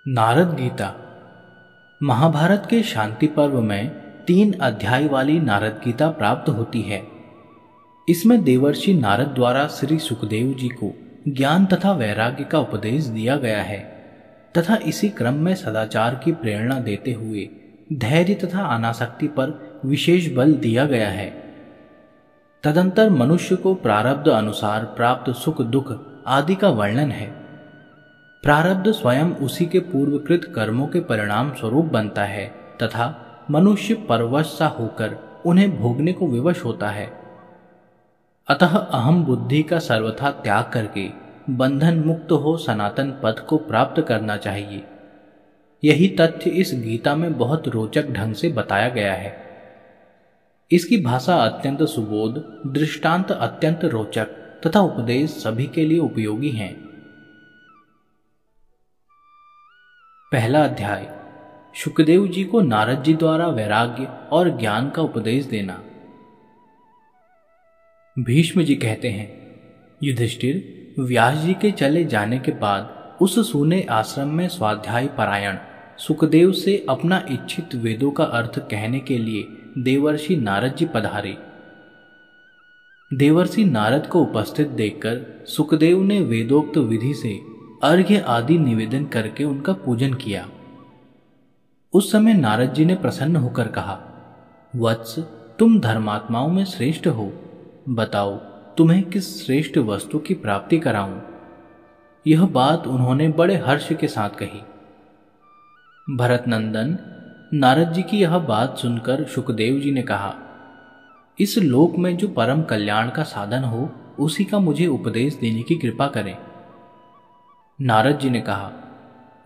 नारद गीता। महाभारत के शांति पर्व में 3 अध्याय वाली नारद गीता प्राप्त होती है। इसमें देवर्षि नारद द्वारा श्री सुखदेव जी को ज्ञान तथा वैराग्य का उपदेश दिया गया है तथा इसी क्रम में सदाचार की प्रेरणा देते हुए धैर्य तथा अनासक्ति पर विशेष बल दिया गया है। तदंतर मनुष्य को प्रारब्ध अनुसार प्राप्त सुख दुख आदि का वर्णन है। प्रारब्ध स्वयं उसी के पूर्वकृत कर्मों के परिणाम स्वरूप बनता है तथा मनुष्य परवश सा होकर उन्हें भोगने को विवश होता है। अतः अहम बुद्धि का सर्वथा त्याग करके बंधन मुक्त हो सनातन पद को प्राप्त करना चाहिए। यही तथ्य इस गीता में बहुत रोचक ढंग से बताया गया है। इसकी भाषा अत्यंत सुबोध, दृष्टांत अत्यंत रोचक तथा उपदेश सभी के लिए उपयोगी हैं। पहला अध्याय, शुकदेव जी को नारद जी द्वारा वैराग्य और ज्ञान का उपदेश देना। भीष्म जी कहते हैं, युधिष्ठिर, व्यास जी के चले जाने के बाद उस सूने आश्रम में स्वाध्याय परायण सुखदेव से अपना इच्छित वेदों का अर्थ कहने के लिए देवर्षि नारद जी पधारे। देवर्षि नारद को उपस्थित देखकर सुखदेव ने वेदोक्त विधि से अर्घ्य आदि निवेदन करके उनका पूजन किया। उस समय नारद जी ने प्रसन्न होकर कहा, वत्स, तुम धर्मात्माओं में श्रेष्ठ हो। बताओ, तुम्हें किस श्रेष्ठ वस्तु की प्राप्ति कराऊं। यह बात उन्होंने बड़े हर्ष के साथ कही। भरतनंदन, नारद जी की यह बात सुनकर शुकदेव जी ने कहा, इस लोक में जो परम कल्याण का साधन हो उसी का मुझे उपदेश देने की कृपा करें। नारद जी ने कहा,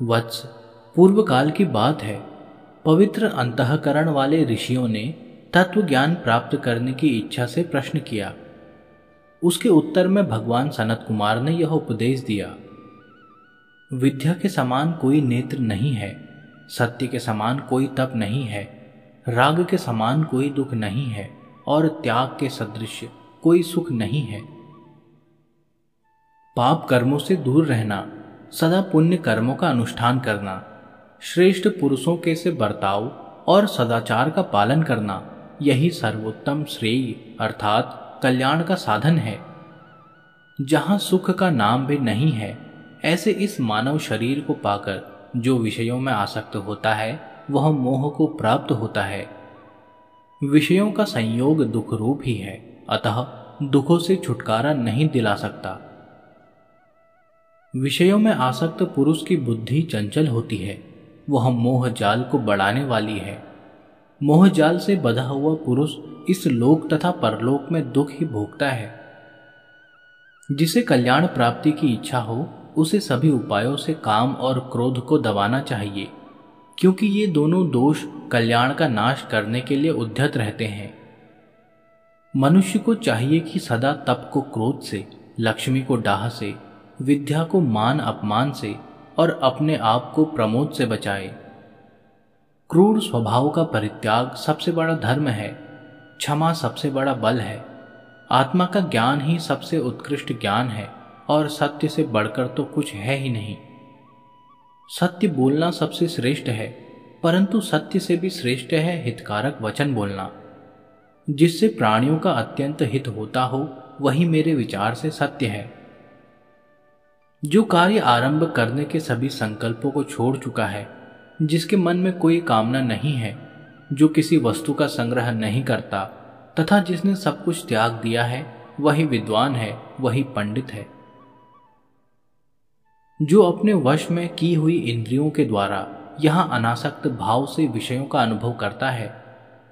वत्स, पूर्व काल की बात है। पवित्र अंतःकरण वाले ऋषियों ने तत्व ज्ञान प्राप्त करने की इच्छा से प्रश्न किया। उसके उत्तर में भगवान सनत कुमार ने यह उपदेश दिया, विद्या के समान कोई नेत्र नहीं है, सत्य के समान कोई तप नहीं है, राग के समान कोई दुख नहीं है और त्याग के सदृश कोई सुख नहीं है। पाप कर्मों से दूर रहना, सदा पुण्य कर्मों का अनुष्ठान करना, श्रेष्ठ पुरुषों के से बर्ताव और सदाचार का पालन करना, यही सर्वोत्तम श्रेय अर्थात कल्याण का साधन है। जहां सुख का नाम भी नहीं है, ऐसे इस मानव शरीर को पाकर जो विषयों में आसक्त होता है वह मोह को प्राप्त होता है। विषयों का संयोग दुख रूप ही है, अतः दुखों से छुटकारा नहीं दिला सकता। विषयों में आसक्त पुरुष की बुद्धि चंचल होती है, वह मोह जाल को बढ़ाने वाली है। मोह जाल से बंधा हुआ पुरुष इस लोक तथा परलोक में दुख ही भोगता है। जिसे कल्याण प्राप्ति की इच्छा हो उसे सभी उपायों से काम और क्रोध को दबाना चाहिए, क्योंकि ये दोनों दोष कल्याण का नाश करने के लिए उद्यत रहते हैं। मनुष्य को चाहिए कि सदा तप को क्रोध से, लक्ष्मी को डाह से, विद्या को मान अपमान से और अपने आप को प्रमोद से बचाए। क्रूर स्वभाव का परित्याग सबसे बड़ा धर्म है, क्षमा सबसे बड़ा बल है, आत्मा का ज्ञान ही सबसे उत्कृष्ट ज्ञान है और सत्य से बढ़कर तो कुछ है ही नहीं। सत्य बोलना सबसे श्रेष्ठ है, परंतु सत्य से भी श्रेष्ठ है हितकारक वचन बोलना। जिससे प्राणियों का अत्यंत हित होता हो वही मेरे विचार से सत्य है। जो कार्य आरंभ करने के सभी संकल्पों को छोड़ चुका है, जिसके मन में कोई कामना नहीं है, जो किसी वस्तु का संग्रह नहीं करता तथा जिसने सब कुछ त्याग दिया है, वही विद्वान है, वही पंडित है। जो अपने वश में की हुई इंद्रियों के द्वारा यहाँ अनासक्त भाव से विषयों का अनुभव करता है,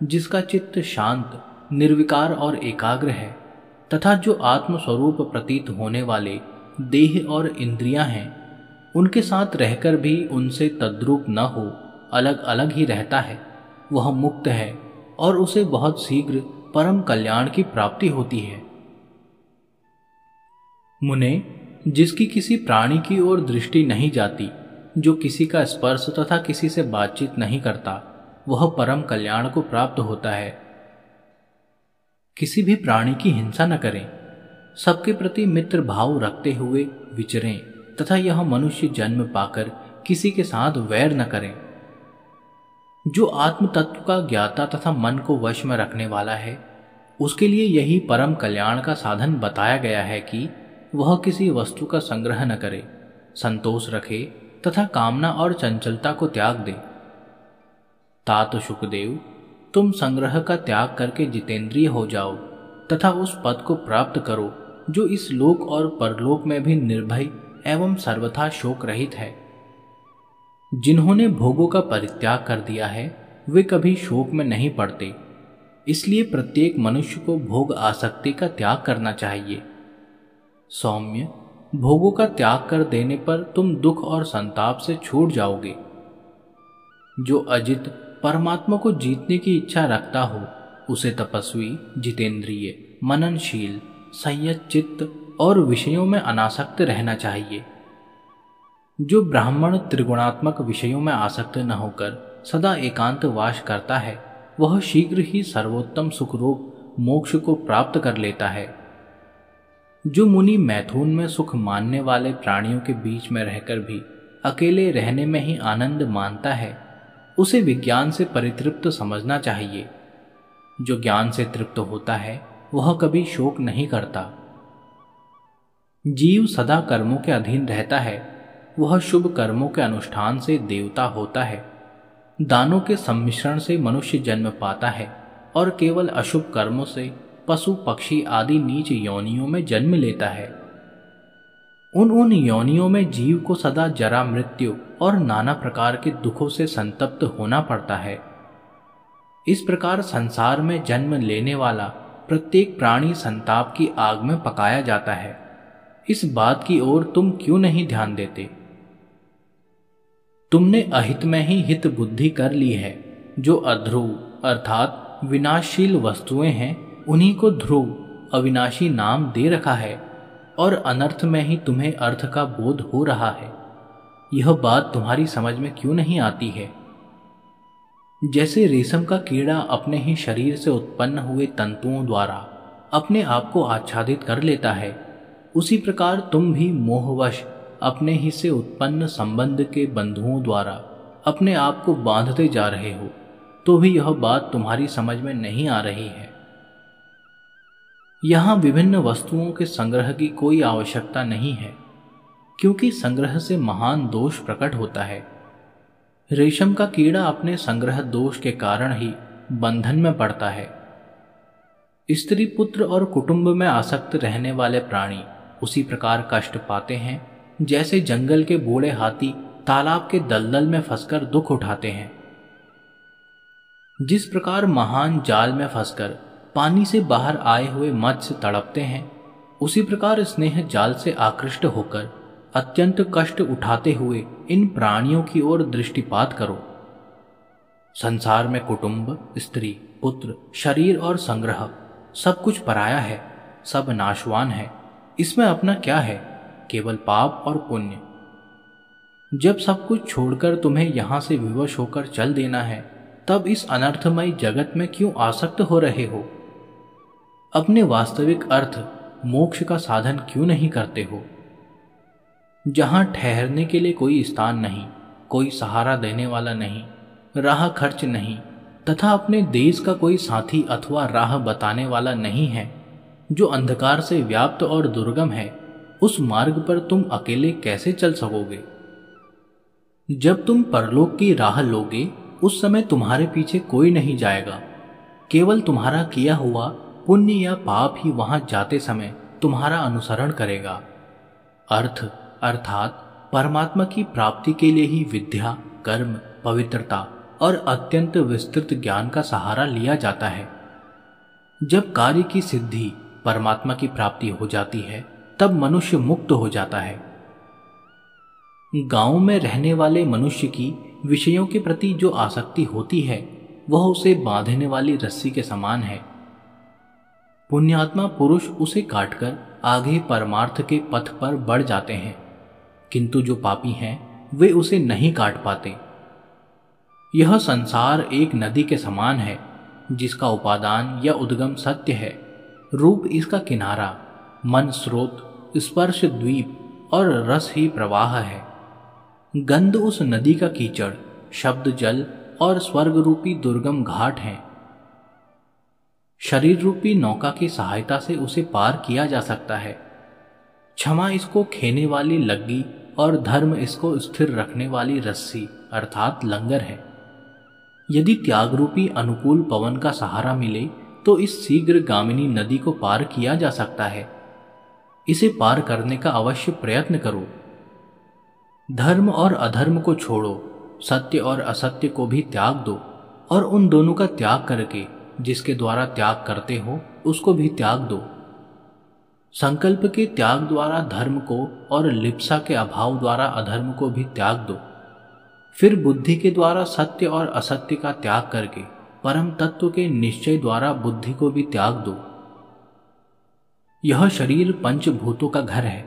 जिसका चित्त शांत, निर्विकार और एकाग्र है तथा जो आत्मस्वरूप प्रतीत होने वाले देह और इंद्रियां हैं, उनके साथ रहकर भी उनसे तद्रूप न हो, अलग अलग ही रहता है, वह मुक्त है और उसे बहुत शीघ्र परम कल्याण की प्राप्ति होती है। मुने, जिसकी किसी प्राणी की ओर दृष्टि नहीं जाती, जो किसी का स्पर्श तथा किसी से बातचीत नहीं करता, वह परम कल्याण को प्राप्त होता है। किसी भी प्राणी की हिंसा न करें, सबके प्रति मित्र भाव रखते हुए विचरें तथा यह मनुष्य जन्म पाकर किसी के साथ वैर न करें। जो आत्म तत्व का ज्ञाता तथा मन को वश में रखने वाला है, उसके लिए यही परम कल्याण का साधन बताया गया है कि वह किसी वस्तु का संग्रह न करे, संतोष रखे तथा कामना और चंचलता को त्याग दे। तात शुकदेव, तुम संग्रह का त्याग करके जितेंद्रिय हो जाओ तथा उस पद को प्राप्त करो जो इस लोक और परलोक में भी निर्भय एवं सर्वथा शोक रहित है। जिन्होंने भोगों का परित्याग कर दिया है वे कभी शोक में नहीं पड़ते। इसलिए प्रत्येक मनुष्य को भोग आसक्ति का त्याग करना चाहिए। सौम्य, भोगों का त्याग कर देने पर तुम दुख और संताप से छूट जाओगे। जो अजित परमात्मा को जीतने की इच्छा रखता हो उसे तपस्वी, जितेंद्रिय, मननशील, संयत चित्त और विषयों में अनासक्त रहना चाहिए। जो ब्राह्मण त्रिगुणात्मक विषयों में आसक्त न होकर सदा एकांत वास करता है वह शीघ्र ही सर्वोत्तम सुखरूप मोक्ष को प्राप्त कर लेता है। जो मुनि मैथुन में सुख मानने वाले प्राणियों के बीच में रहकर भी अकेले रहने में ही आनंद मानता है उसे विज्ञान से परितृप्त समझना चाहिए। जो ज्ञान से तृप्त होता है वह कभी शोक नहीं करता। जीव सदा कर्मों के अधीन रहता है, वह शुभ कर्मों के अनुष्ठान से देवता होता है, दानों के सम्मिश्रण से मनुष्य जन्म पाता है और केवल अशुभ कर्मों से पशु पक्षी आदि नीच योनियों में जन्म लेता है। उन योनियों में जीव को सदा जरा, मृत्यु और नाना प्रकार के दुखों से संतप्त होना पड़ता है। इस प्रकार संसार में जन्म लेने वाला प्रत्येक प्राणी संताप की आग में पकाया जाता है। इस बात की ओर तुम क्यों नहीं ध्यान देते? तुमने अहित में ही हित बुद्धि कर ली है। जो अध्रुव अर्थात विनाशशील वस्तुएं हैं उन्हीं को ध्रुव अविनाशी नाम दे रखा है और अनर्थ में ही तुम्हें अर्थ का बोध हो रहा है। यह बात तुम्हारी समझ में क्यों नहीं आती है? जैसे रेशम का कीड़ा अपने ही शरीर से उत्पन्न हुए तंतुओं द्वारा अपने आप को आच्छादित कर लेता है, उसी प्रकार तुम भी मोहवश अपने ही से उत्पन्न संबंध के बंधुओं द्वारा अपने आप को बांधते जा रहे हो, तो भी यह बात तुम्हारी समझ में नहीं आ रही है। यहां विभिन्न वस्तुओं के संग्रह की कोई आवश्यकता नहीं है, क्योंकि संग्रह से महान दोष प्रकट होता है। रेशम का कीड़ा अपने संग्रह दोष के कारण ही बंधन में पड़ता है। स्त्री पुत्र और कुटुंब में आसक्त रहने वाले प्राणी उसी प्रकार कष्ट पाते हैं जैसे जंगल के बूढ़े हाथी तालाब के दलदल में फंसकर दुख उठाते हैं। जिस प्रकार महान जाल में फंसकर पानी से बाहर आए हुए मत्स्य तड़पते हैं, उसी प्रकार स्नेह जाल से आकृष्ट होकर अत्यंत कष्ट उठाते हुए इन प्राणियों की ओर दृष्टिपात करो। संसार में कुटुंब, स्त्री, पुत्र, शरीर और संग्रह सब कुछ पराया है, सब नाशवान है। इसमें अपना क्या है? केवल पाप और पुण्य। जब सब कुछ छोड़कर तुम्हें यहां से विवश होकर चल देना है, तब इस अनर्थमय जगत में क्यों आसक्त हो रहे हो? अपने वास्तविक अर्थ मोक्ष का साधन क्यों नहीं करते हो? जहां ठहरने के लिए कोई स्थान नहीं, कोई सहारा देने वाला नहीं, राह खर्च नहीं तथा अपने देश का कोई साथी अथवा राह बताने वाला नहीं है, जो अंधकार से व्याप्त और दुर्गम है, उस मार्ग पर तुम अकेले कैसे चल सकोगे? जब तुम परलोक की राह लोगे उस समय तुम्हारे पीछे कोई नहीं जाएगा। केवल तुम्हारा किया हुआ पुण्य या पाप ही वहां जाते समय तुम्हारा अनुसरण करेगा। अर्थ अर्थात परमात्मा की प्राप्ति के लिए ही विद्या, कर्म, पवित्रता और अत्यंत विस्तृत ज्ञान का सहारा लिया जाता है। जब कार्य की सिद्धि परमात्मा की प्राप्ति हो जाती है, तब मनुष्य मुक्त हो जाता है। गांव में रहने वाले मनुष्य की विषयों के प्रति जो आसक्ति होती है, वह उसे बांधने वाली रस्सी के समान है। पुण्यात्मा पुरुष उसे काटकर आगे परमार्थ के पथ पर बढ़ जाते हैं, किंतु जो पापी हैं वे उसे नहीं काट पाते। यह संसार एक नदी के समान है, जिसका उपादान या उद्गम सत्य है, रूप इसका किनारा, मन स्रोत, स्पर्श द्वीप और रस ही प्रवाह है। गंध उस नदी का कीचड़, शब्द जल और स्वर्ग रूपी दुर्गम घाट हैं। शरीर रूपी नौका की सहायता से उसे पार किया जा सकता है। क्षमा इसको खेने वाली लग्गी और धर्म इसको स्थिर रखने वाली रस्सी अर्थात लंगर है। यदि त्याग रूपी अनुकूल पवन का सहारा मिले तो इस शीघ्र गामिनी नदी को पार किया जा सकता है। इसे पार करने का अवश्य प्रयत्न करो। धर्म और अधर्म को छोड़ो, सत्य और असत्य को भी त्याग दो और उन दोनों का त्याग करके जिसके द्वारा त्याग करते हो उसको भी त्याग दो। संकल्प के त्याग द्वारा धर्म को और लिप्सा के अभाव द्वारा अधर्म को भी त्याग दो। फिर बुद्धि के द्वारा सत्य और असत्य का त्याग करके परम तत्व के निश्चय द्वारा बुद्धि को भी त्याग दो। यह शरीर पंचभूतों का घर है।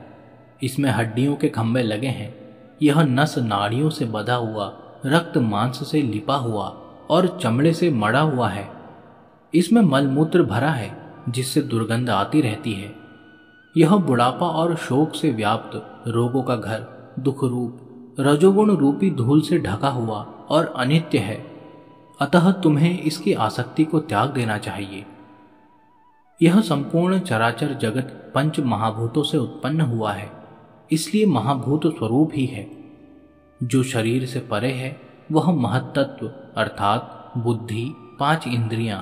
इसमें हड्डियों के खंभे लगे हैं। यह नस नाड़ियों से बंधा हुआ, रक्त मांस से लिपा हुआ और चमड़े से मड़ा हुआ है। इसमें मलमूत्र भरा है जिससे दुर्गंध आती रहती है। यह बुढ़ापा और शोक से व्याप्त रोगों का घर, दुख रूप रजोगुण रूपी धूल से ढका हुआ और अनित्य है। अतः तुम्हें इसकी आसक्ति को त्याग देना चाहिए। यह संपूर्ण चराचर जगत पंच महाभूतों से उत्पन्न हुआ है, इसलिए महाभूत स्वरूप ही है। जो शरीर से परे है वह महत्तत्व अर्थात बुद्धि, 5 इंद्रियां,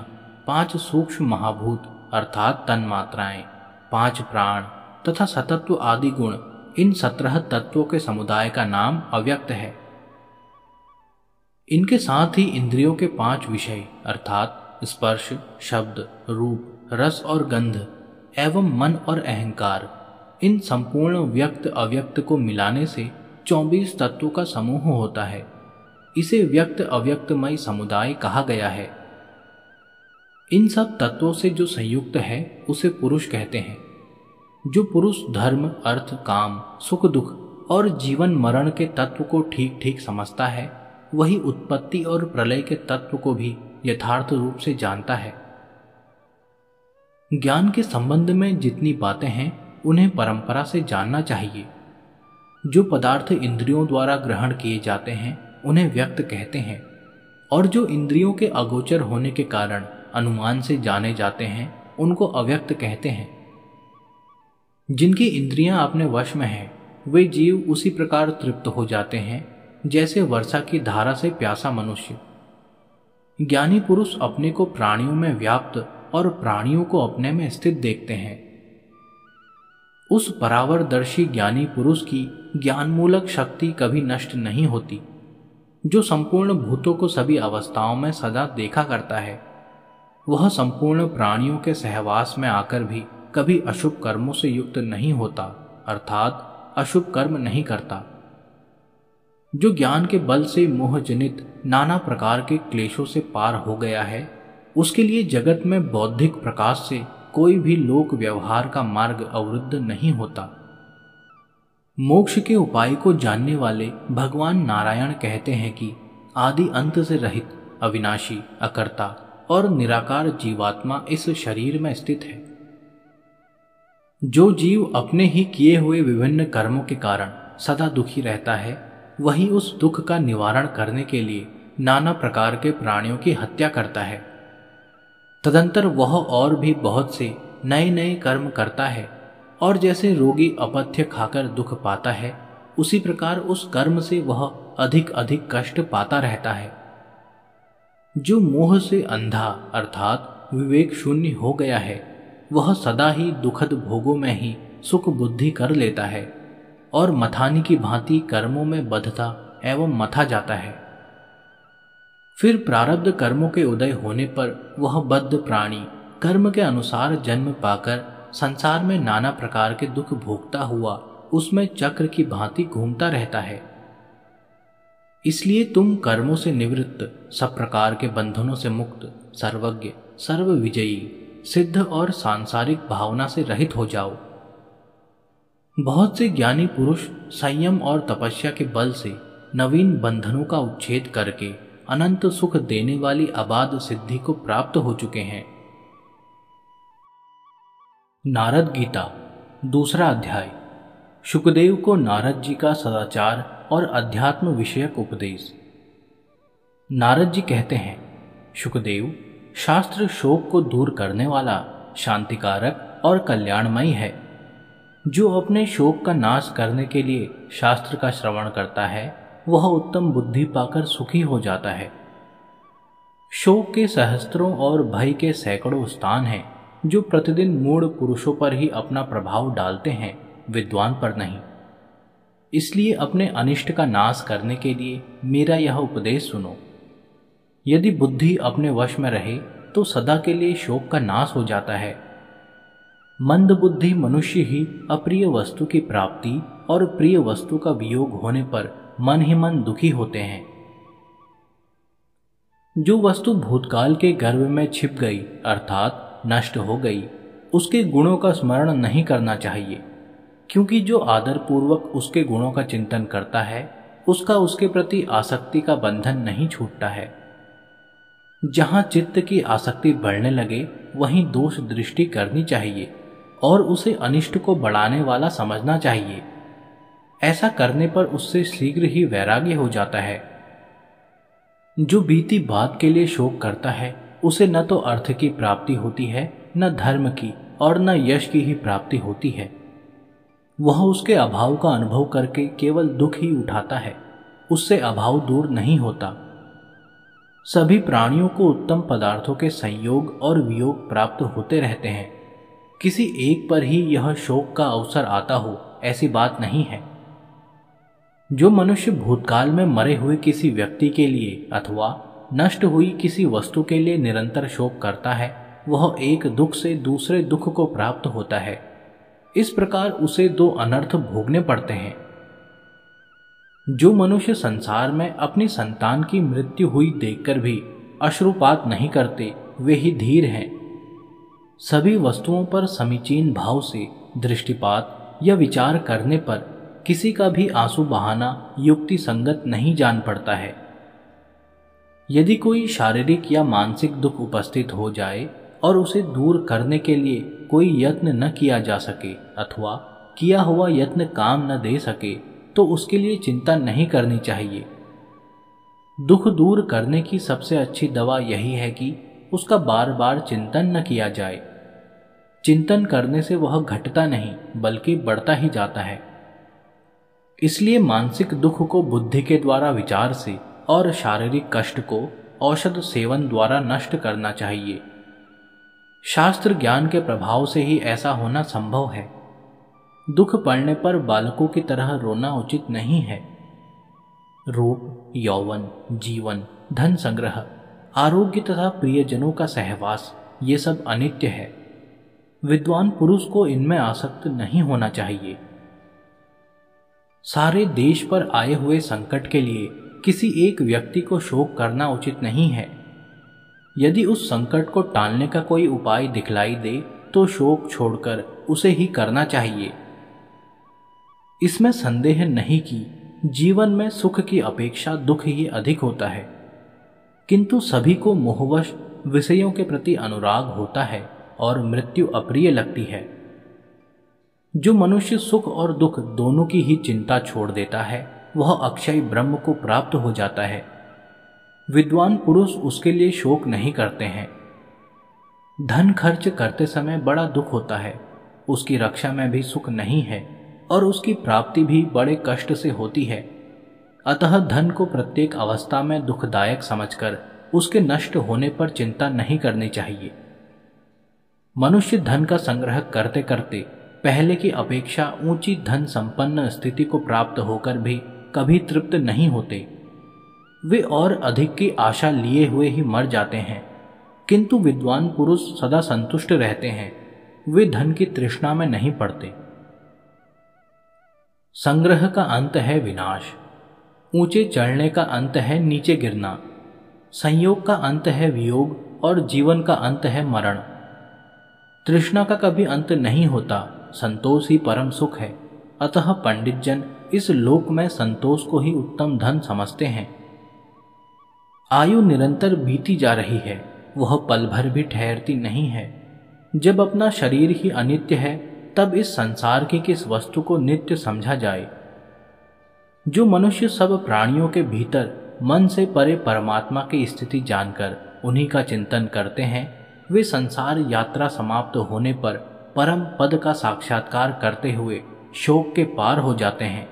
5 सूक्ष्म महाभूत अर्थात तन्मात्राएं, 5 प्राण तथा सतत्व आदि गुण, इन 17 तत्वों के समुदाय का नाम अव्यक्त है। इनके साथ ही इंद्रियों के 5 विषय अर्थात स्पर्श, शब्द, रूप, रस और गंध एवं मन और अहंकार, इन संपूर्ण व्यक्त अव्यक्त को मिलाने से 24 तत्वों का समूह होता है। इसे व्यक्त अव्यक्तमय समुदाय कहा गया है। इन सब तत्वों से जो संयुक्त है उसे पुरुष कहते हैं। जो पुरुष धर्म, अर्थ, काम, सुख दुख और जीवन मरण के तत्व को ठीक ठीक समझता है वही उत्पत्ति और प्रलय के तत्व को भी यथार्थ रूप से जानता है। ज्ञान के संबंध में जितनी बातें हैं उन्हें परंपरा से जानना चाहिए। जो पदार्थ इंद्रियों द्वारा ग्रहण किए जाते हैं उन्हें व्यक्त कहते हैं और जो इंद्रियों के अगोचर होने के कारण अनुमान से जाने जाते हैं उनको अव्यक्त कहते हैं। जिनकी इंद्रियां अपने वश में हैं वे जीव उसी प्रकार तृप्त हो जाते हैं जैसे वर्षा की धारा से प्यासा मनुष्य। ज्ञानी पुरुष अपने को प्राणियों में व्याप्त और प्राणियों को अपने में स्थित देखते हैं। उस परावरदर्शी ज्ञानी पुरुष की ज्ञानमूलक शक्ति कभी नष्ट नहीं होती। जो संपूर्ण भूतों को सभी अवस्थाओं में सदा देखा करता है वह संपूर्ण प्राणियों के सहवास में आकर भी कभी अशुभ कर्मों से युक्त नहीं होता अर्थात अशुभ कर्म नहीं करता। जो ज्ञान के बल से मोहजनित नाना प्रकार के क्लेशों से पार हो गया है उसके लिए जगत में बौद्धिक प्रकाश से कोई भी लोक व्यवहार का मार्ग अवरुद्ध नहीं होता। मोक्ष के उपाय को जानने वाले भगवान नारायण कहते हैं कि आदि अंत से रहित अविनाशी, अकर्ता और निराकार जीवात्मा इस शरीर में स्थित है। जो जीव अपने ही किए हुए विभिन्न कर्मों के कारण सदा दुखी रहता है वही उस दुख का निवारण करने के लिए नाना प्रकार के प्राणियों की हत्या करता है। तदंतर वह और भी बहुत से नए नए कर्म करता है और जैसे रोगी अपथ्य खाकर दुख पाता है उसी प्रकार उस कर्म से वह अधिक अधिक कष्ट पाता रहता है। जो मोह से अंधा अर्थात विवेक शून्य हो गया है वह सदा ही दुखद भोगों में ही सुख बुद्धि कर लेता है और मथानी की भांति कर्मों में बद्धता एवं मथा जाता है। फिर प्रारब्ध कर्मों के उदय होने पर वह बद्ध प्राणी कर्म के अनुसार जन्म पाकर संसार में नाना प्रकार के दुख भोगता हुआ उसमें चक्र की भांति घूमता रहता है। इसलिए तुम कर्मों से निवृत्त, सब प्रकार के बंधनों से मुक्त, सर्वज्ञ, सर्वविजयी, सिद्ध और सांसारिक भावना से रहित हो जाओ। बहुत से ज्ञानी पुरुष संयम और तपस्या के बल से नवीन बंधनों का उच्छेद करके अनंत सुख देने वाली अबाध सिद्धि को प्राप्त हो चुके हैं। नारद गीता, दूसरा अध्याय। शुकदेव को नारद जी का सदाचार और अध्यात्म विषयक उपदेश। नारद जी कहते हैं, शुकदेव, शास्त्र शोक को दूर करने वाला, शांतिकारक और कल्याणमयी है। जो अपने शोक का नाश करने के लिए शास्त्र का श्रवण करता है वह उत्तम बुद्धि पाकर सुखी हो जाता है। शोक के सहस्त्रों और भय के सैकड़ों स्थान हैं जो प्रतिदिन मूढ़ पुरुषों पर ही अपना प्रभाव डालते हैं, विद्वान पर नहीं। इसलिए अपने अनिष्ट का नाश करने के लिए मेरा यह उपदेश सुनो। यदि बुद्धि अपने वश में रहे तो सदा के लिए शोक का नाश हो जाता है। मंद बुद्धि मनुष्य ही अप्रिय वस्तु की प्राप्ति और प्रिय वस्तु का वियोग होने पर मन ही मन दुखी होते हैं। जो वस्तु भूतकाल के गर्भ में छिप गई अर्थात नष्ट हो गई, उसके गुणों का स्मरण नहीं करना चाहिए, क्योंकि जो आदर पूर्वक उसके गुणों का चिंतन करता है उसका उसके प्रति आसक्ति का बंधन नहीं छूटता है। जहां चित्त की आसक्ति बढ़ने लगे वहीं दोष दृष्टि करनी चाहिए और उसे अनिष्ट को बढ़ाने वाला समझना चाहिए। ऐसा करने पर उससे शीघ्र ही वैराग्य हो जाता है। जो बीती बात के लिए शोक करता है उसे न तो अर्थ की प्राप्ति होती है, न धर्म की और न यश की ही प्राप्ति होती है। वह उसके अभाव का अनुभव करके केवल दुख ही उठाता है, उससे अभाव दूर नहीं होता। सभी प्राणियों को उत्तम पदार्थों के संयोग और वियोग प्राप्त होते रहते हैं। किसी एक पर ही यह शोक का अवसर आता हो ऐसी बात नहीं है। जो मनुष्य भूतकाल में मरे हुए किसी व्यक्ति के लिए अथवा नष्ट हुई किसी वस्तु के लिए निरंतर शोक करता है वह एक दुख से दूसरे दुख को प्राप्त होता है। इस प्रकार उसे दो अनर्थ भोगने पड़ते हैं। जो मनुष्य संसार में अपनी संतान की मृत्यु हुई देखकर भी अश्रुपात नहीं करते वे ही धीर हैं। सभी वस्तुओं पर समीचीन भाव से दृष्टिपात या विचार करने पर किसी का भी आंसू बहाना युक्ति संगत नहीं जान पड़ता है। यदि कोई शारीरिक या मानसिक दुख उपस्थित हो जाए और उसे दूर करने के लिए कोई यत्न न किया जा सके अथवा किया हुआ यत्न काम न दे सके तो उसके लिए चिंता नहीं करनी चाहिए। दुख दूर करने की सबसे अच्छी दवा यही है कि उसका बार बार चिंतन न किया जाए। चिंतन करने से वह घटता नहीं बल्कि बढ़ता ही जाता है। इसलिए मानसिक दुख को बुद्धि के द्वारा विचार से और शारीरिक कष्ट को औषध सेवन द्वारा नष्ट करना चाहिए। शास्त्र ज्ञान के प्रभाव से ही ऐसा होना संभव है। दुख पड़ने पर बालकों की तरह रोना उचित नहीं है। रूप, यौवन, जीवन, धन संग्रह, आरोग्य तथा प्रियजनों का सहवास ये सब अनित्य है। विद्वान पुरुष को इनमें आसक्त नहीं होना चाहिए। सारे देश पर आए हुए संकट के लिए किसी एक व्यक्ति को शोक करना उचित नहीं है। यदि उस संकट को टालने का कोई उपाय दिखलाई दे तो शोक छोड़कर उसे ही करना चाहिए। इसमें संदेह नहीं कि जीवन में सुख की अपेक्षा दुख ही अधिक होता है, किंतु सभी को मोहवश विषयों के प्रति अनुराग होता है और मृत्यु अप्रिय लगती है। जो मनुष्य सुख और दुख दोनों की ही चिंता छोड़ देता है वह अक्षय ब्रह्म को प्राप्त हो जाता है। विद्वान पुरुष उसके लिए शोक नहीं करते हैं। धन खर्च करते समय बड़ा दुख होता है, उसकी रक्षा में भी सुख नहीं है और उसकी प्राप्ति भी बड़े कष्ट से होती है। अतः धन को प्रत्येक अवस्था में दुखदायक समझकर उसके नष्ट होने पर चिंता नहीं करनी चाहिए। मनुष्य धन का संग्रह करते करते पहले की अपेक्षा ऊंची धन संपन्न स्थिति को प्राप्त होकर भी कभी तृप्त नहीं होते। वे और अधिक की आशा लिए हुए ही मर जाते हैं, किंतु विद्वान पुरुष सदा संतुष्ट रहते हैं। वे धन की तृष्णा में नहीं पड़ते। संग्रह का अंत है विनाश, ऊंचे चढ़ने का अंत है नीचे गिरना, संयोग का अंत है वियोग और जीवन का अंत है मरण। तृष्णा का कभी अंत नहीं होता, संतोष ही परम सुख है। अतः पंडित जन इस लोक में संतोष को ही उत्तम धन समझते हैं। आयु निरंतर बीती जा रही है, वह पल भर भी ठहरती नहीं है। जब अपना शरीर ही अनित्य है तब इस संसार की किस वस्तु को नित्य समझा जाए। जो मनुष्य सब प्राणियों के भीतर मन से परे परमात्मा की स्थिति जानकर उन्हीं का चिंतन करते हैं, वे संसार यात्रा समाप्त होने पर परम पद का साक्षात्कार करते हुए शोक के पार हो जाते हैं।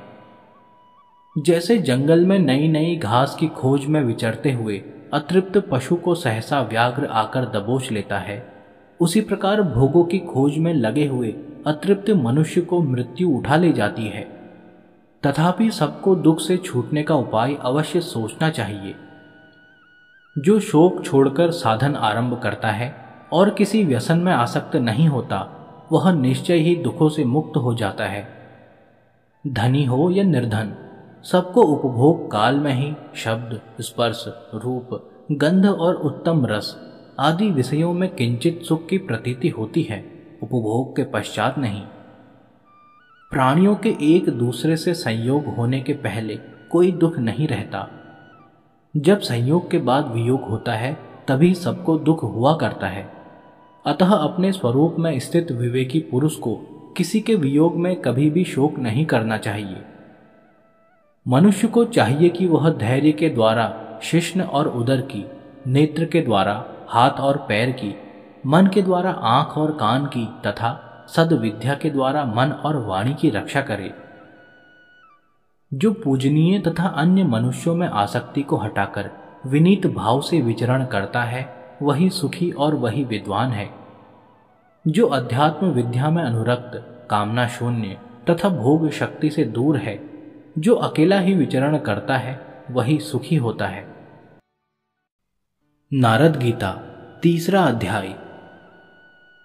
जैसे जंगल में नई नई घास की खोज में विचरते हुए अतृप्त पशु को सहसा व्याघ्र आकर दबोच लेता है, उसी प्रकार भोगों की खोज में लगे हुए अतृप्त मनुष्य को मृत्यु उठा ले जाती है। तथापि सबको दुख से छूटने का उपाय अवश्य सोचना चाहिए। जो शोक छोड़कर साधन आरंभ करता है और किसी व्यसन में आसक्त नहीं होता, वह निश्चय ही दुखों से मुक्त हो जाता है। धनी हो या निर्धन, सबको उपभोग काल में ही शब्द, स्पर्श, रूप, गंध और उत्तम रस आदि विषयों में किंचित सुख की प्रतीति होती है, उपभोग के पश्चात नहीं। प्राणियों के एक दूसरे से संयोग होने के पहले कोई दुख नहीं रहता। जब संयोग के बाद वियोग होता है, तभी सबको दुख हुआ करता है। अतः अपने स्वरूप में स्थित विवेकी पुरुष को किसी के वियोग में कभी भी शोक नहीं करना चाहिए। मनुष्य को चाहिए कि वह धैर्य के द्वारा शिश्न और उदर की, नेत्र के द्वारा हाथ और पैर की, मन के द्वारा आंख और कान की तथा सद्विद्या के द्वारा मन और वाणी की रक्षा करे। जो पूजनीय तथा अन्य मनुष्यों में आसक्ति को हटाकर विनीत भाव से विचरण करता है, वही सुखी और वही विद्वान है। जो अध्यात्म विद्या में अनुरक्त, कामना शून्य तथा भोग शक्ति से दूर है, जो अकेला ही विचरण करता है, वही सुखी होता है। नारद गीता, तीसरा अध्याय।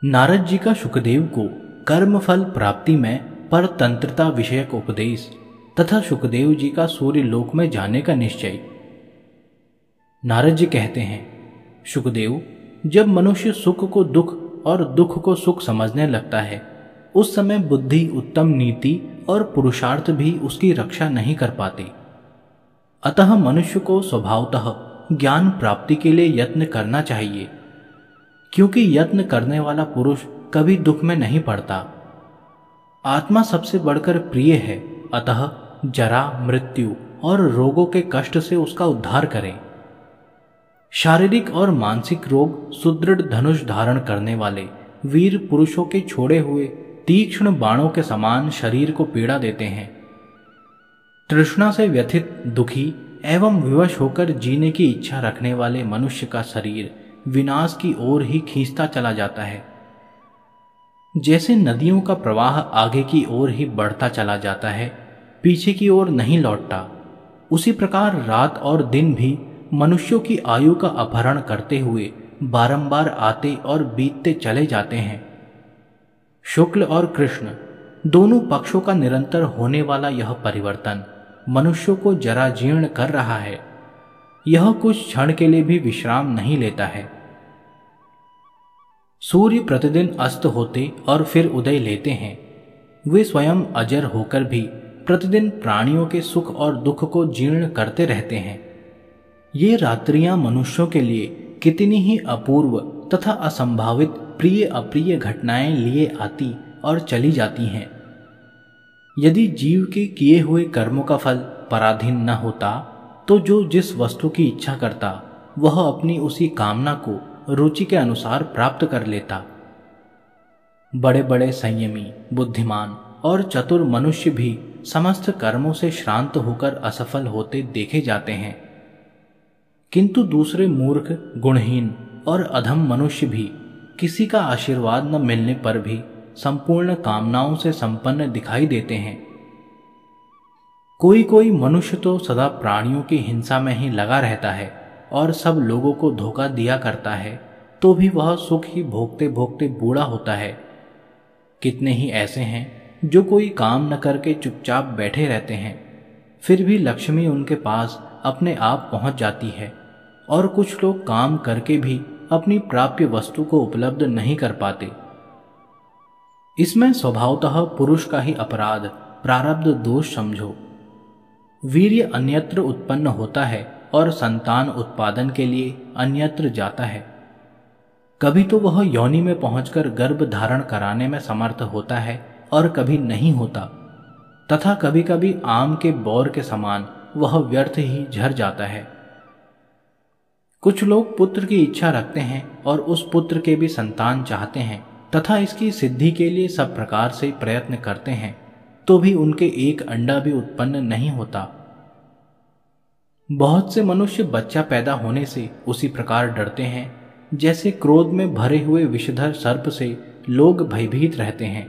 नारद जी का शुकदेव को कर्मफल प्राप्ति में परतंत्रता विषयक उपदेश तथा शुकदेव जी का सूर्य लोक में जाने का निश्चय। नारद जी कहते हैं, शुकदेव, जब मनुष्य सुख को दुख और दुख को सुख समझने लगता है, उस समय बुद्धि, उत्तम नीति और पुरुषार्थ भी उसकी रक्षा नहीं कर पाते। अतः मनुष्य को स्वभावतः ज्ञान प्राप्ति के लिए यत्न करना चाहिए, क्योंकि यत्न करने वाला पुरुष कभी दुख में नहीं पड़ता। आत्मा सबसे बढ़कर प्रिय है, अतः जरा, मृत्यु और रोगों के कष्ट से उसका उद्धार करें। शारीरिक और मानसिक रोग सुदृढ़ धनुष धारण करने वाले वीर पुरुषों के छोड़े हुए तीक्ष्ण बाणों के समान शरीर को पीड़ा देते हैं। तृष्णा से व्यथित, दुखी एवं विवश होकर जीने की इच्छा रखने वाले मनुष्य का शरीर विनाश की ओर ही खींचता चला जाता है। जैसे नदियों का प्रवाह आगे की ओर ही बढ़ता चला जाता है, पीछे की ओर नहीं लौटता, उसी प्रकार रात और दिन भी मनुष्यों की आयु का अपहरण करते हुए बारंबार आते और बीतते चले जाते हैं। शुक्ल और कृष्ण दोनों पक्षों का निरंतर होने वाला यह परिवर्तन मनुष्यों को जरा जीर्ण कर रहा है। यह कुछ क्षण के लिए भी विश्राम नहीं लेता है। सूर्य प्रतिदिन अस्त होते और फिर उदय लेते हैं। वे स्वयं अजर होकर भी प्रतिदिन प्राणियों के सुख और दुख को जीर्ण करते रहते हैं। ये रात्रियां मनुष्यों के लिए कितनी ही अपूर्व तथा असंभावित प्रिय अप्रिय घटनाएं लिए आती और चली जाती हैं। यदि जीव के किए हुए कर्मों का फल पराधीन न होता, तो जो जिस वस्तु की इच्छा करता, वह अपनी उसी कामना को रुचि के अनुसार प्राप्त कर लेता। बड़े बड़े संयमी, बुद्धिमान और चतुर मनुष्य भी समस्त कर्मों से श्रांत होकर असफल होते देखे जाते हैं, किंतु दूसरे मूर्ख, गुणहीन और अधम मनुष्य भी किसी का आशीर्वाद न मिलने पर भी संपूर्ण कामनाओं से संपन्न दिखाई देते हैं। कोई कोई मनुष्य तो सदा प्राणियों की हिंसा में ही लगा रहता है और सब लोगों को धोखा दिया करता है, तो भी वह सुख ही भोगते भोगते बूढ़ा होता है। कितने ही ऐसे हैं जो कोई काम न करके चुपचाप बैठे रहते हैं, फिर भी लक्ष्मी उनके पास अपने आप पहुंच जाती है, और कुछ लोग काम करके भी अपनी प्राप्य वस्तु को उपलब्ध नहीं कर पाते। इसमें स्वभावतः पुरुष का ही अपराध, प्रारब्ध दोष समझो। वीर्य अन्यत्र उत्पन्न होता है और संतान उत्पादन के लिए अन्यत्र जाता है। कभी तो वह योनि में पहुंचकर गर्भ धारण कराने में समर्थ होता है और कभी नहीं होता। तथा कभी कभी आम के बौर के समान वह व्यर्थ ही झर जाता है। कुछ लोग पुत्र की इच्छा रखते हैं और उस पुत्र के भी संतान चाहते हैं तथा इसकी सिद्धि के लिए सब प्रकार से प्रयत्न करते हैं, तो भी उनके एक अंडा भी उत्पन्न नहीं होता। बहुत से मनुष्य बच्चा पैदा होने से उसी प्रकार डरते हैं जैसे क्रोध में भरे हुए विषधर सर्प से लोग भयभीत रहते हैं।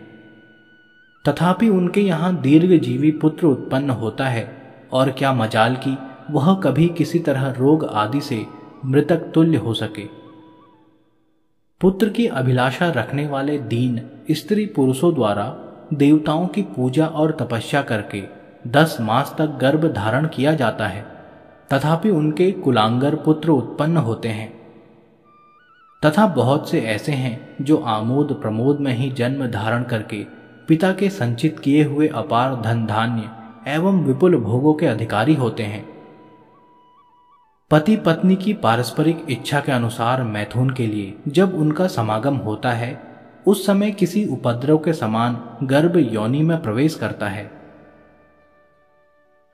तथापि उनके यहाँ दीर्घजीवी पुत्र उत्पन्न होता है, और क्या मजाल की वह कभी किसी तरह रोग आदि से मृतक तुल्य हो सके। पुत्र की अभिलाषा रखने वाले दीन स्त्री पुरुषों द्वारा देवताओं की पूजा और तपस्या करके 10 मास तक गर्भ धारण किया जाता है, तथापि उनके कुलांगर पुत्र उत्पन्न होते हैं। तथा बहुत से ऐसे हैं जो आमोद प्रमोद में ही जन्म धारण करके पिता के संचित किए हुए अपार धन धान्य एवं विपुल भोगों के अधिकारी होते हैं। पति पत्नी की पारस्परिक इच्छा के अनुसार मैथुन के लिए जब उनका समागम होता है, उस समय किसी उपद्रव के समान गर्भ योनि में प्रवेश करता है।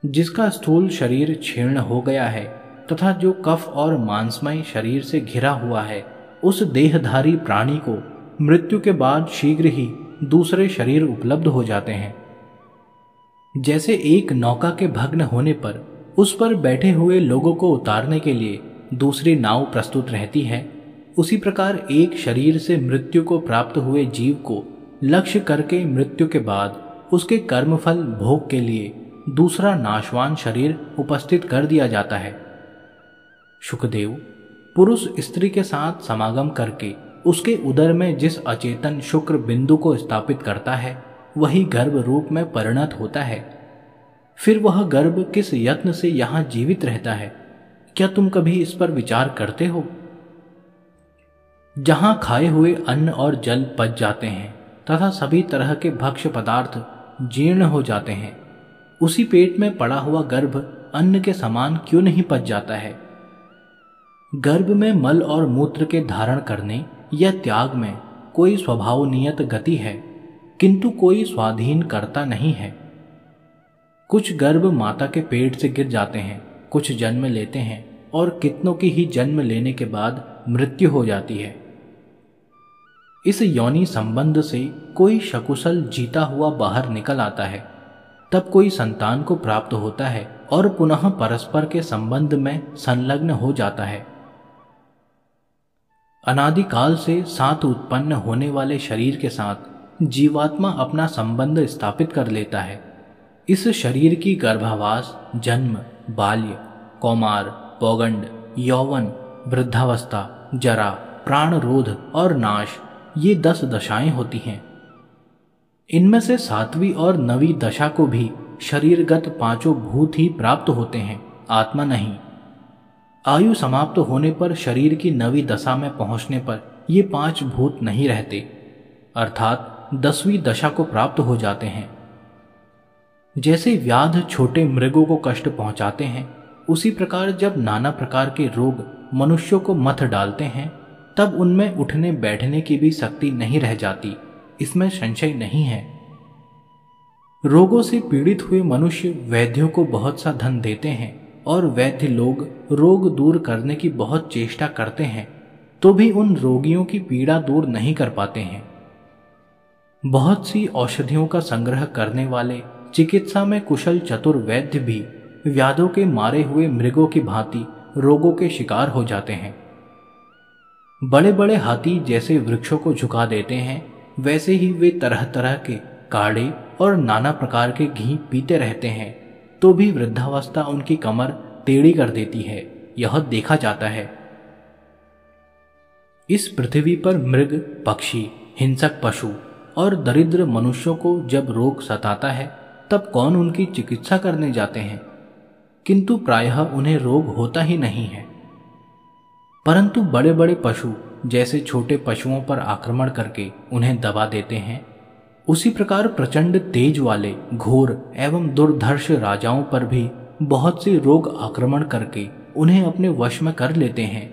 जिसका स्थूल शरीर क्षीर्ण हो गया है तथा जो कफ और मांसमय शरीर से घिरा हुआ है, उस देहधारी प्राणी को मृत्यु के बाद शीघ्र ही दूसरे शरीर उपलब्ध हो जाते हैं। जैसे एक नौका के भग्न होने पर उस पर बैठे हुए लोगों को उतारने के लिए दूसरी नाव प्रस्तुत रहती है, उसी प्रकार एक शरीर से मृत्यु को प्राप्त हुए जीव को लक्ष्य करके मृत्यु के बाद उसके कर्मफल भोग के लिए दूसरा नाशवान शरीर उपस्थित कर दिया जाता है। शुकदेव, पुरुष स्त्री के साथ समागम करके उसके उदर में जिस अचेतन शुक्र बिंदु को स्थापित करता है, वही गर्भ रूप में परिणत होता है। फिर वह गर्भ किस यत्न से यहाँ जीवित रहता है, क्या तुम कभी इस पर विचार करते हो? जहां खाए हुए अन्न और जल पच जाते हैं तथा सभी तरह के भक्ष्य पदार्थ जीर्ण हो जाते हैं, उसी पेट में पड़ा हुआ गर्भ अन्न के समान क्यों नहीं पच जाता है? गर्भ में मल और मूत्र के धारण करने या त्याग में कोई स्वभाव नियत गति है, किंतु कोई स्वाधीन करता नहीं है। कुछ गर्भ माता के पेट से गिर जाते हैं, कुछ जन्म लेते हैं और कितनों की ही जन्म लेने के बाद मृत्यु हो जाती है। इस योनि संबंध से कोई सकुशल जीता हुआ बाहर निकल आता है, तब कोई संतान को प्राप्त होता है और पुनः परस्पर के संबंध में संलग्न हो जाता है। अनादिकाल से साथ उत्पन्न होने वाले शरीर के साथ जीवात्मा अपना संबंध स्थापित कर लेता है। इस शरीर की गर्भावास, जन्म, बाल्य, कौमार, पौगंड, यौवन, वृद्धावस्था, जरा, प्राणरोध और नाश, ये 10 दशाएं होती हैं। इनमें से 7वीं और 9वीं दशा को भी शरीरगत 5 भूत ही प्राप्त होते हैं, आत्मा नहीं। आयु समाप्त होने पर शरीर की 9वीं दशा में पहुंचने पर ये 5 भूत नहीं रहते, अर्थात 10वीं दशा को प्राप्त हो जाते हैं। जैसे व्याध छोटे मृगों को कष्ट पहुंचाते हैं, उसी प्रकार जब नाना प्रकार के रोग मनुष्यों को मथ डालते हैं, तब उनमें उठने बैठने की भी शक्ति नहीं रह जाती, इसमें संशय नहीं है। रोगों से पीड़ित हुए मनुष्य वैद्यों को बहुत सा धन देते हैं और वैद्य लोग रोग दूर करने की बहुत चेष्टा करते हैं, तो भी उन रोगियों की पीड़ा दूर नहीं कर पाते हैं। बहुत सी औषधियों का संग्रह करने वाले चिकित्सा में कुशल चतुर वैद्य भी व्याधों के मारे हुए मृगों की भांति रोगों के शिकार हो जाते हैं। बड़े बड़े हाथी जैसे वृक्षों को झुका देते हैं, वैसे ही वे तरह तरह के काढ़े और नाना प्रकार के घी पीते रहते हैं, तो भी वृद्धावस्था उनकी कमर टेढ़ी कर देती है, यह देखा जाता है। इस पृथ्वी पर मृग, पक्षी, हिंसक पशु और दरिद्र मनुष्यों को जब रोग सताता है, तब कौन उनकी चिकित्सा करने जाते हैं, किंतु प्रायः उन्हें रोग होता ही नहीं है। परंतु बड़े बड़े पशु जैसे छोटे पशुओं पर आक्रमण करके उन्हें दबा देते हैं, उसी प्रकार प्रचंड तेज वाले घोर एवं दुर्धर्ष राजाओं पर भी बहुत सी रोग आक्रमण करके उन्हें अपने वश में कर लेते हैं।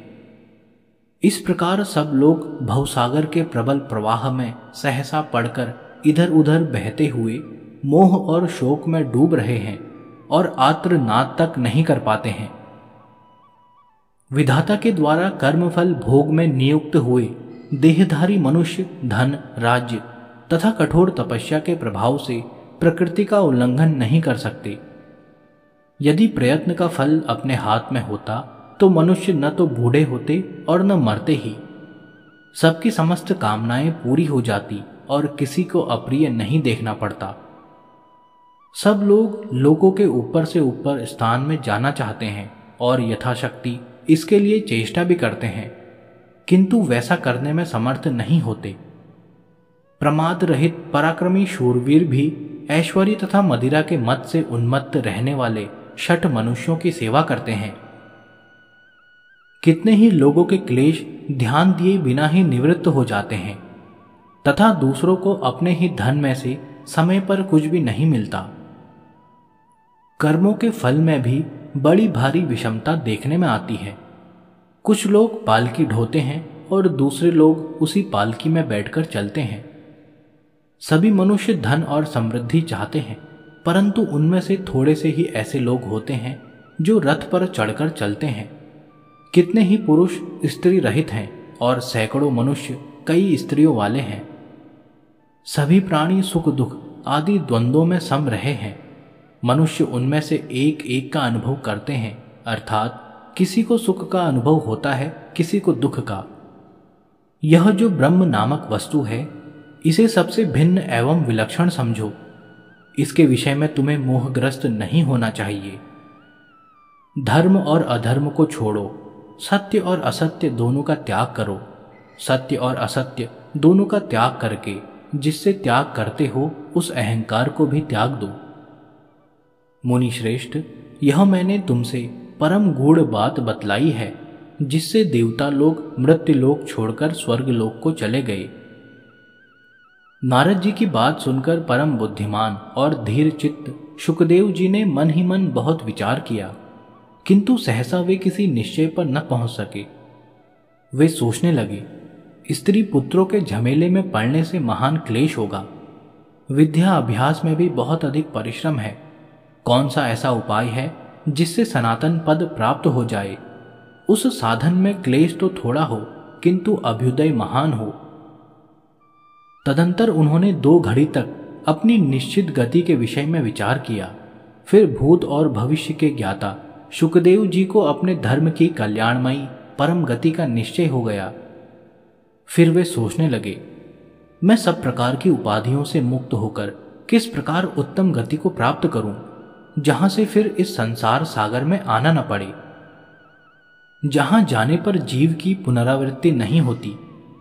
इस प्रकार सब लोग भवसागर के प्रबल प्रवाह में सहसा पड़कर इधर उधर बहते हुए मोह और शोक में डूब रहे हैं और आर्तनाद तक नहीं कर पाते हैं। विधाता के द्वारा कर्मफल भोग में नियुक्त हुए देहधारी मनुष्य धन, राज्य तथा कठोर तपस्या के प्रभाव से प्रकृति का उल्लंघन नहीं कर सकते। यदि प्रयत्न का फल अपने हाथ में होता तो मनुष्य न तो बूढ़े होते और न मरते ही। सबकी समस्त कामनाएं पूरी हो जाती और किसी को अप्रिय नहीं देखना पड़ता। सब लोग लोगों के ऊपर से ऊपर स्थान में जाना चाहते हैं और यथाशक्ति इसके लिए चेष्टा भी करते हैं, किंतु वैसा करने में समर्थ नहीं होते। प्रमाद रहित पराक्रमी शूरवीर भी ऐश्वर्य तथा मदिरा के मत से उन्मत्त रहने वाले शठ मनुष्यों की सेवा करते हैं। कितने ही लोगों के क्लेश ध्यान दिए बिना ही निवृत्त हो जाते हैं तथा दूसरों को अपने ही धन में से समय पर कुछ भी नहीं मिलता। कर्मों के फल में भी बड़ी भारी विषमता देखने में आती है। कुछ लोग पालकी ढोते हैं और दूसरे लोग उसी पालकी में बैठकर चलते हैं। सभी मनुष्य धन और समृद्धि चाहते हैं, परंतु उनमें से थोड़े से ही ऐसे लोग होते हैं जो रथ पर चढ़कर चलते हैं। कितने ही पुरुष स्त्री रहित हैं और सैकड़ों मनुष्य कई स्त्रियों वाले हैं। सभी प्राणी सुख दुख आदि द्वंद्वों में सम रहे हैं। मनुष्य उनमें से एक एक का अनुभव करते हैं, अर्थात किसी को सुख का अनुभव होता है, किसी को दुख का। यह जो ब्रह्म नामक वस्तु है, इसे सबसे भिन्न एवं विलक्षण समझो। इसके विषय में तुम्हें मोहग्रस्त नहीं होना चाहिए। धर्म और अधर्म को छोड़ो, सत्य और असत्य दोनों का त्याग करो। सत्य और असत्य दोनों का त्याग करके जिससे त्याग करते हो उस अहंकार को भी त्याग दो। मुनि श्रेष्ठ, यह मैंने तुमसे परम गूढ़ बात बतलाई है, जिससे देवता लोग मृत्युलोक छोड़कर स्वर्गलोक को चले गए। नारद जी की बात सुनकर परम बुद्धिमान और धीर चित्त शुकदेव जी ने मन ही मन बहुत विचार किया, किंतु सहसा वे किसी निश्चय पर न पहुंच सके। वे सोचने लगे, स्त्री पुत्रों के झमेले में पड़ने से महान क्लेश होगा। विद्या अभ्यास में भी बहुत अधिक परिश्रम है। कौन सा ऐसा उपाय है जिससे सनातन पद प्राप्त हो जाए? उस साधन में क्लेश तो थोड़ा हो, किंतु अभ्युदय महान हो। तदंतर उन्होंने 2 घड़ी तक अपनी निश्चित गति के विषय में विचार किया। फिर भूत और भविष्य के ज्ञाता शुकदेव जी को अपने धर्म की कल्याणमयी परम गति का निश्चय हो गया। फिर वे सोचने लगे, मैं सब प्रकार की उपाधियों से मुक्त होकर किस प्रकार उत्तम गति को प्राप्त करूं, जहां से फिर इस संसार सागर में आना न पड़े। जहां जाने पर जीव की पुनरावृत्ति नहीं होती,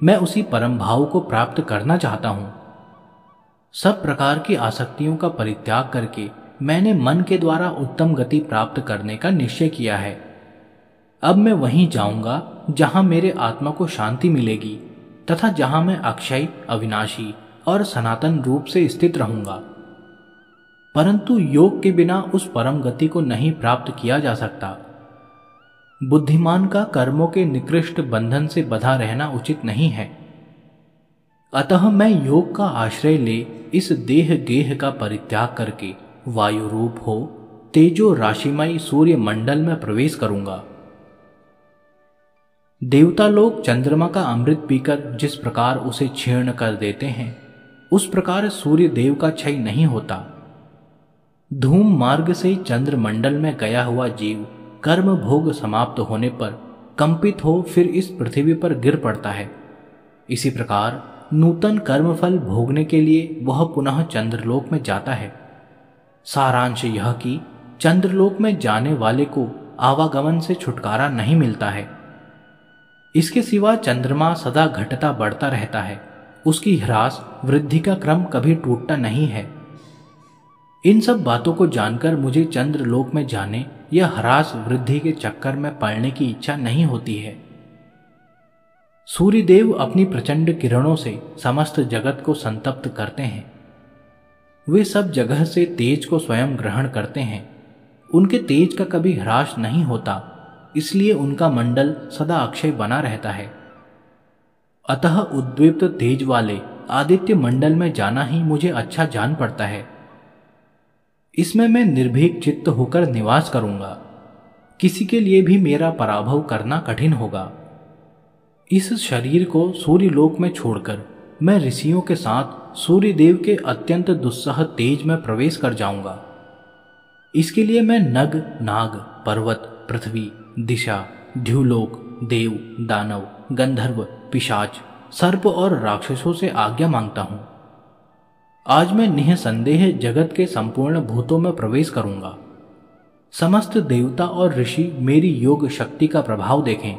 मैं उसी परम भाव को प्राप्त करना चाहता हूं। सब प्रकार की आसक्तियों का परित्याग करके मैंने मन के द्वारा उत्तम गति प्राप्त करने का निश्चय किया है। अब मैं वहीं जाऊंगा जहां मेरे आत्मा को शांति मिलेगी तथा जहां मैं अक्षय, अविनाशी और सनातन रूप से स्थित रहूंगा। परंतु योग के बिना उस परम गति को नहीं प्राप्त किया जा सकता। बुद्धिमान का कर्मों के निकृष्ट बंधन से बंधा रहना उचित नहीं है। अतः मैं योग का आश्रय ले इस देह गेह का परित्याग करके वायु रूप हो तेजो राशिमय सूर्य मंडल में प्रवेश करूंगा। देवता लोग चंद्रमा का अमृत पीकर जिस प्रकार उसे क्षीर्ण कर देते हैं, उस प्रकार सूर्य देव का क्षय नहीं होता। धूम मार्ग से चंद्रमंडल में गया हुआ जीव कर्म भोग समाप्त होने पर कंपित हो फिर इस पृथ्वी पर गिर पड़ता है। इसी प्रकार नूतन कर्मफल भोगने के लिए वह पुनः चंद्रलोक में जाता है। सारांश यह कि चंद्रलोक में जाने वाले को आवागमन से छुटकारा नहीं मिलता है। इसके सिवा चंद्रमा सदा घटता बढ़ता रहता है, उसकी ह्रास वृद्धि का क्रम कभी टूटता नहीं है। इन सब बातों को जानकर मुझे चंद्रलोक में जाने या ह्रास वृद्धि के चक्कर में पड़ने की इच्छा नहीं होती है। सूर्यदेव अपनी प्रचंड किरणों से समस्त जगत को संतप्त करते हैं। वे सब जगह से तेज को स्वयं ग्रहण करते हैं। उनके तेज का कभी ह्रास नहीं होता, इसलिए उनका मंडल सदा अक्षय बना रहता है। अतः उद्दीप्त तेज वाले आदित्य मंडल में जाना ही मुझे अच्छा जान पड़ता है। इसमें मैं निर्भीक चित्त होकर निवास करूंगा। किसी के लिए भी मेरा पराभव करना कठिन होगा। इस शरीर को सूर्यलोक में छोड़कर मैं ऋषियों के साथ सूर्यदेव के अत्यंत दुस्सह तेज में प्रवेश कर जाऊंगा। इसके लिए मैं नग, नाग, पर्वत, पृथ्वी, दिशा, ध्युलोक, देव, दानव, गंधर्व, पिशाच, सर्प और राक्षसों से आज्ञा मांगता हूं। आज मैं निःसंदेह जगत के संपूर्ण भूतों में प्रवेश करूंगा। समस्त देवता और ऋषि मेरी योग शक्ति का प्रभाव देखें।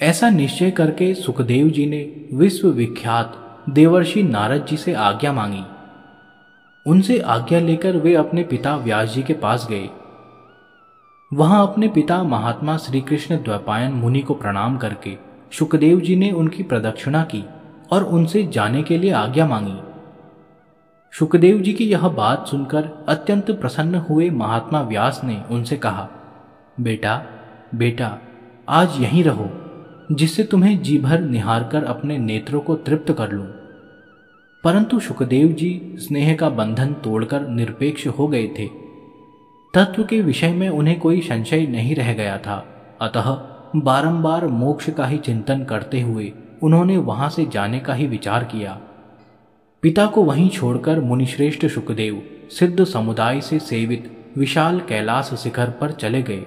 ऐसा निश्चय करके सुखदेव जी ने विश्वविख्यात देवर्षि नारद जी से आज्ञा मांगी। उनसे आज्ञा लेकर वे अपने पिता व्यास जी के पास गए। वहां अपने पिता महात्मा श्री कृष्ण द्वैपायन मुनि को प्रणाम करके सुखदेव जी ने उनकी प्रदक्षिणा की और उनसे जाने के लिए आज्ञा मांगी। सुखदेव जी की यह बात सुनकर अत्यंत प्रसन्न हुए महात्मा व्यास ने उनसे कहा, बेटा बेटा, आज यहीं रहो, जिससे तुम्हें जी भर निहार कर अपने नेत्रों को तृप्त कर लूं। परंतु सुखदेव जी स्नेह का बंधन तोड़कर निरपेक्ष हो गए थे। तत्व के विषय में उन्हें कोई संशय नहीं रह गया था। अतः बारंबार मोक्ष का ही चिंतन करते हुए उन्होंने वहां से जाने का ही विचार किया। पिता को वहीं छोड़कर मुनिश्रेष्ठ सुखदेव सिद्ध समुदाय से सेवित विशाल कैलाश शिखर पर चले गए।